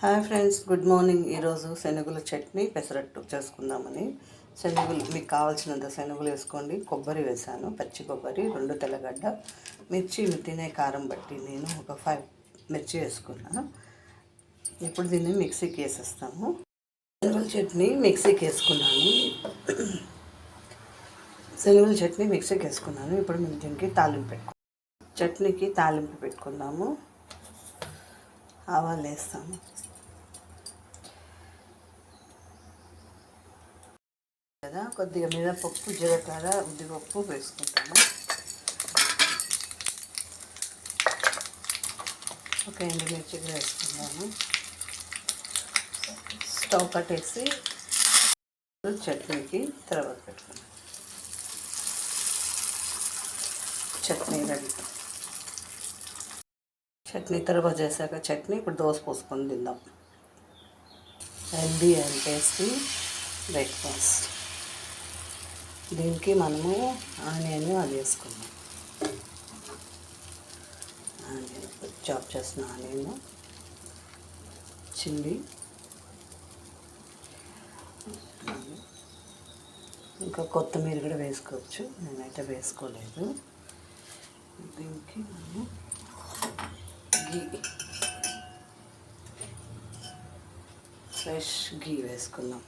Hi friends, good morning. ఈరోజు శనగల చట్నీ పెసరట్టు చేసుకుందామని శనగలు మీకు కావాల్సినంత శనగలు వేసుకోండి. కొబ్బరి వేసాను, పచ్చి కొబ్బరి, 2 తెల్లగడ్డ, మిర్చి తినే కారం బట్టి నేను ఒక 5 మిర్చి వేసుకున్నాను. ఇప్పుడు దీన్ని మిక్సీకి వేసేస్తాము. శనగల చట్నీ మిక్సీకి వేసుకున్నాను. ఇప్పుడు మేము దీనికి తాలింపు పెట్టుకున్నాము. చట్నీకి తాలింపు పెట్టుకుందాము. ఆవాలు వేస్తాము. కదా కొద్దిగా మినపప్పు, జీలకర్ర, ఉద్దిపప్పు వేసుకుంటాము. ఒక ఎండుమిర్చి వేసుకుందాము. స్టవ్ కట్టేసి చట్నీకి తర్వాత పెట్టుకుందాం. చట్నీ రెడీ. చట్నీ తర్వాత చేశాక చట్నీ ఇప్పుడు దోశ పోసుకొని తిందాం. Healthy and tasty breakfast. దీనికి మనము ఆనియన్ అది వేసుకుందాం. ఆనియన్ చాప్ చేసిన ఆనియన్, చిల్లీ, ఇంకా కొత్తిమీర కూడా వేసుకోవచ్చు. నేనైతే వేసుకోలేదు. దీనికి మనము గీ, ఫ్రెష్ గీ వేసుకుందాం.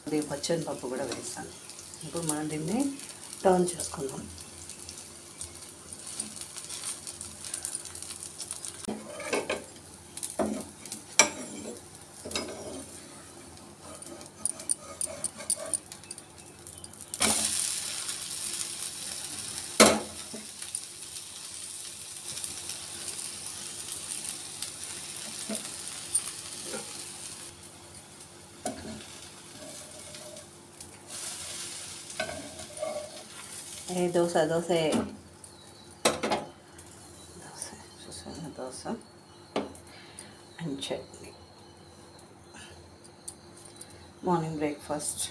అది పచ్చని పప్పు కూడా వేస్తాను. ఇప్పుడు మనం దీన్ని టర్న్ చేసుకుందాం. Dosa and chutney. Morning breakfast.